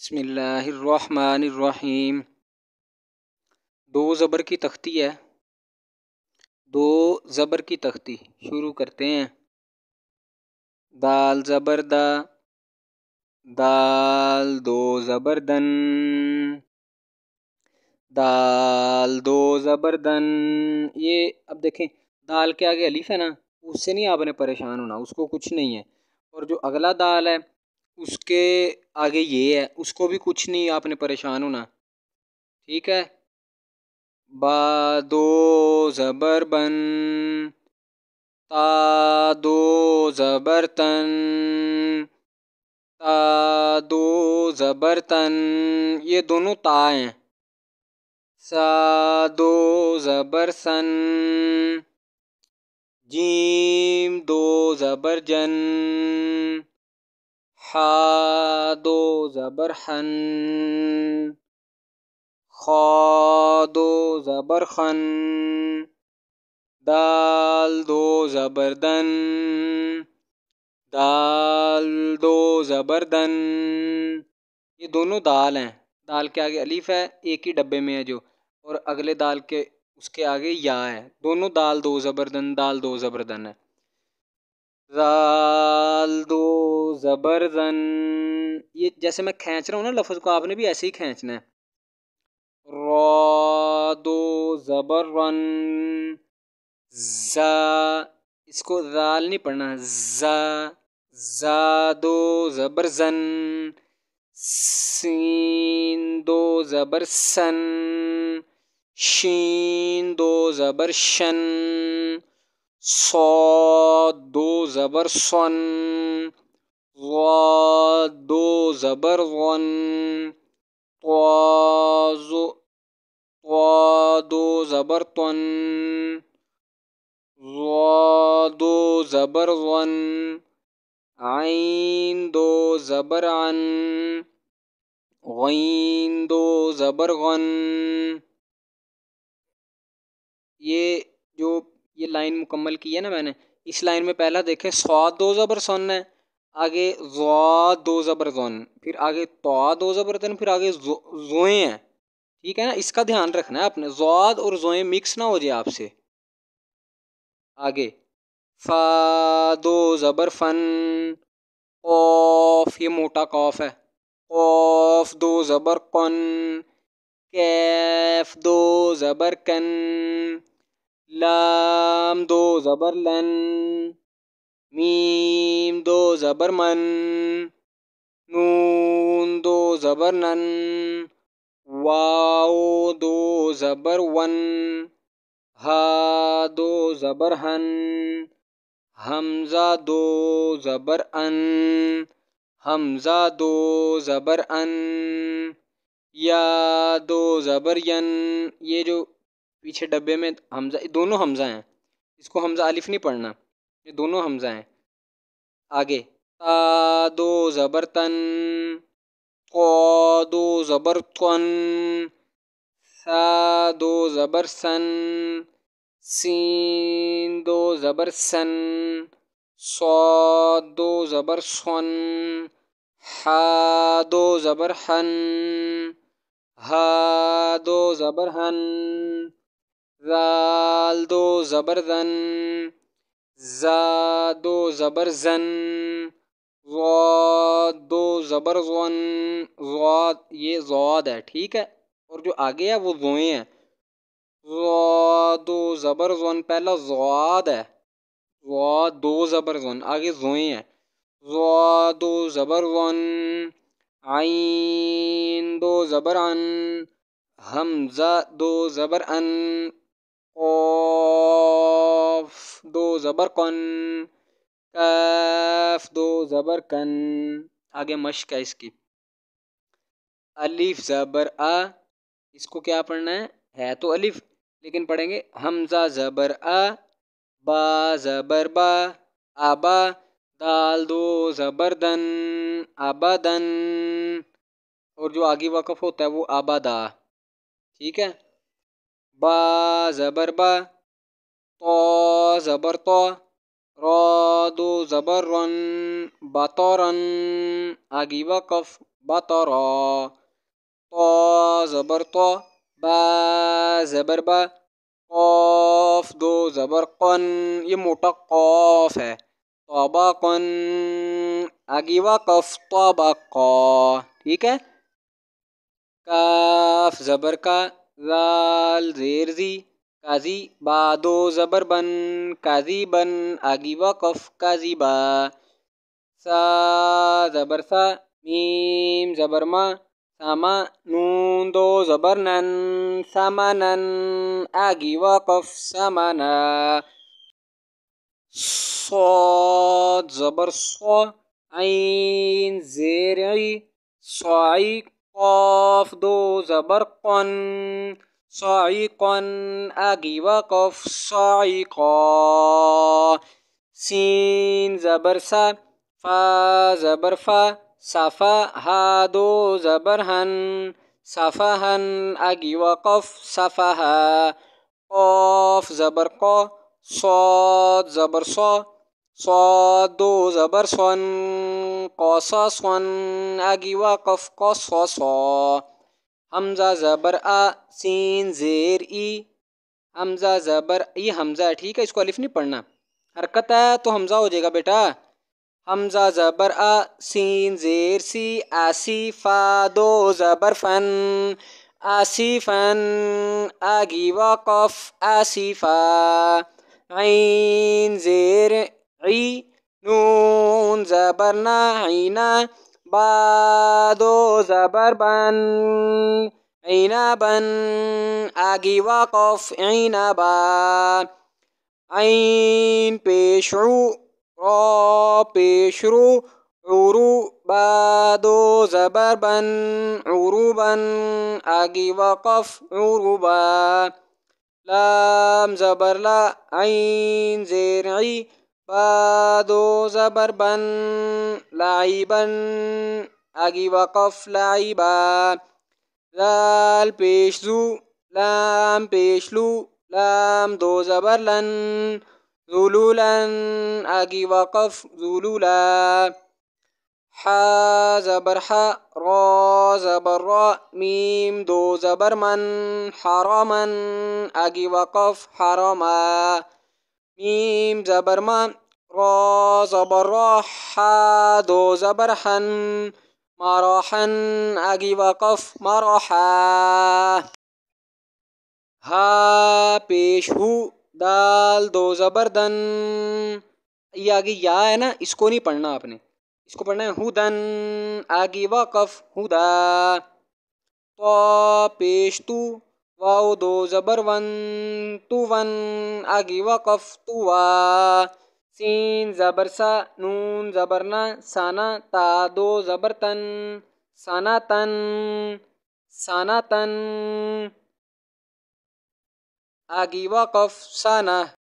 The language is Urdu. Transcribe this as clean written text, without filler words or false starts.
بسم اللہ الرحمن الرحیم۔ دو زبر کی تختی ہے، دو زبر کی تختی شروع کرتے ہیں۔ دال زبر دا، دال دو زبر دن، دال دو زبر دن۔ یہ اب دیکھیں دال کے آگے الف ہے نا، اس سے نہیں آپ نے پریشان ہونا، اس کو کچھ نہیں ہے۔ اور جو اگلا دال ہے اس کے آگے یہ ہے، اس کو بھی کچھ نہیں آپ نے پریشان ہونا، ٹھیک ہے۔ با دو زبر بن، تا دو زبر تن، تا دو زبر تن، یہ دونوں تا ہیں۔ سا دو زبر سن، جیم دو زبر جن، حا دو زبر حن، خا دو زبر خن، دال دو زبر دن، دال دو زبر دن۔ یہ دونوں دال ہیں، دال کے آگے الف ہے، ایک ہی ڈبے میں ہے جو، اور اگلے دال کے اس کے آگے یا ہے، دونوں دال دو زبر دن، دال دو زبر دن ہے۔ زال دو زبر زن، یہ جیسے میں کھینچ رہا ہوں نا لفظ کو، آپ نے بھی ایسے ہی کھینچنا ہے۔ را دو زبر رن، زا، اس کو زال نہیں پڑھنا، زا، زا دو زبر زن، سین دو زبر سن، شین دو زبر شن، صاد دو زبر سن، ضاد دو زبر ون، طا دو زبر تن، ضا دو زبر ون، عین دو زبر عن، غین دو زبر غن۔ یہ لائن مکمل کی ہے نا میں نے، اس لائن میں پہلا دیکھیں صاد دو زبر سن ہے، آگے ضاد دو زبر زن، پھر آگے طا دو زبر تن، پھر آگے زوئیں ہیں، ٹھیک ہے نا، اس کا دھیان رکھنا ہے آپ نے، ضاد اور زوئیں مکس نہ ہو جائے آپ سے۔ آگے فا دو زبر فن، قوف، یہ موٹا قوف ہے، قوف دو زبر قن، کیف دو زبر کن، لام دو زبر لن، میم دو زبر من، نون دو زبر نن، واو دو زبر ون، ہا دو زبر ہن، حمزہ دو زبر ان، حمزہ دو زبر ان، یا دو زبر ین۔ یہ جو پیچھے ڈبے میں حمزہ، دونوں حمزہ ہیں، اس کو حمزہ الف نہیں پڑھنا، یہ دونوں حمزہ ہیں۔ آگے تا دو زبر تن، قا دو زبر قن، سا دو زبر سن، سین دو زبر سن، صاد دو زبر سن، حا دو زبر حن، ہا دو زبر ہن، ذال دو زبر زن، زا دو زبر زن، ضاد دو زبر زن، ضاد، یہ ضاد ہے، ٹھیک ہے، اور جو آگے ہے وہ زوئیں ہیں، ضاد دو زبر زن، پہلا ضاد ہے، ضاد دو زبر زن، آگے زوئیں ہیں، ضاد دو زبر زن، عین دو زبر عن، حمزہ دو زبر ان، قاف دو زبر قن، کاف دو زبر کن۔ آگے مشق ہے اس کی، الف زبر آ، اس کو کیا پڑھنا ہے تو الف، لیکن پڑھیں گے حمزہ زبر آ، با زبر با، آبا، دال دو زبر دن، آبادن، اور جو آگے وقف ہوتا ہے وہ آبادا، ٹھیک ہے۔ با زبر با، طا زبر طا، را دو زبر رن، بطرن، آگے وقف، بطرا. طا زبر طا، با زبر با، قاف دو زبر قن، یہ موٹا قاف ہے. طبقن، آگے وقف طبقا. ٹھیک ہے. کاف زبر کا، زال زیر زی، کازی، با دو زبر بن، کازی بن، آگی وقف کازی با. سا زبر سا، میم زبر ما، ساما، نون دو زبر نن، سامنن، آگی وقف سامنا. صاد زبر صا، عین زیر عی، صاعی، قاف دو زبر قن، صاعقن، آگی وقف صاعقا. سین زبر سا، فا زبر فا، صفا، ہا دو زبر ہن، صفہن، آگی وقف صفہا. قاف زبر قا، صاد زبر صا، صاد دو زبر صن، قاصصن، آگی وقف قصصا. حمزہ زبر آ، سین زیر ای، حمزہ زبر ای حمزہ ہے. ٹھیک ہے، اس کو الف نہیں پڑھنا، حرکت ہے تو حمزہ ہو جائے گا بیٹا. حمزہ زبر آ، سین زیر سی، آسی، فا دو زبر فن، آصفن، آگی وقف آصفا. عین زیر عی، نون زبر نا، عینا، با دو زبر بن، عینبن، آگی وقف عینبا. عین پیش رو، را پیش رو، عرو، با دو زبر بن، عروبن، آگی وقف عروبا. لام زبر لا، عین زیر عی، با دو زبر بن، لعیبن، آگی وقف لعیبا. ذال پیش زو، لام پیش لو، لام دو زبر لن، ذلولن، آگی وقف ذلولا. حا زبر حا، را زبر را، میم دو زبر من، حرامن، آگی وقف حراما. میم زبر ما، را زبر را، حا دو زبر حن، مراحن، آگی وقف مراحا. ہا پیش ہو، دال دو زبر دن، یہ آگے یا ہے نا، اس کو نہیں پڑھنا آپ نے، اس کو پڑھنا ہے ہودن، آگے وقف ہدا. تو پیش تو، واو دو زبر ون، تو ون، آگے وقف توا. سین زبر سا، نون زبر نا، سانا، تا دو زبر تن، سانا تن، سانا تن، آگے وقف سانا.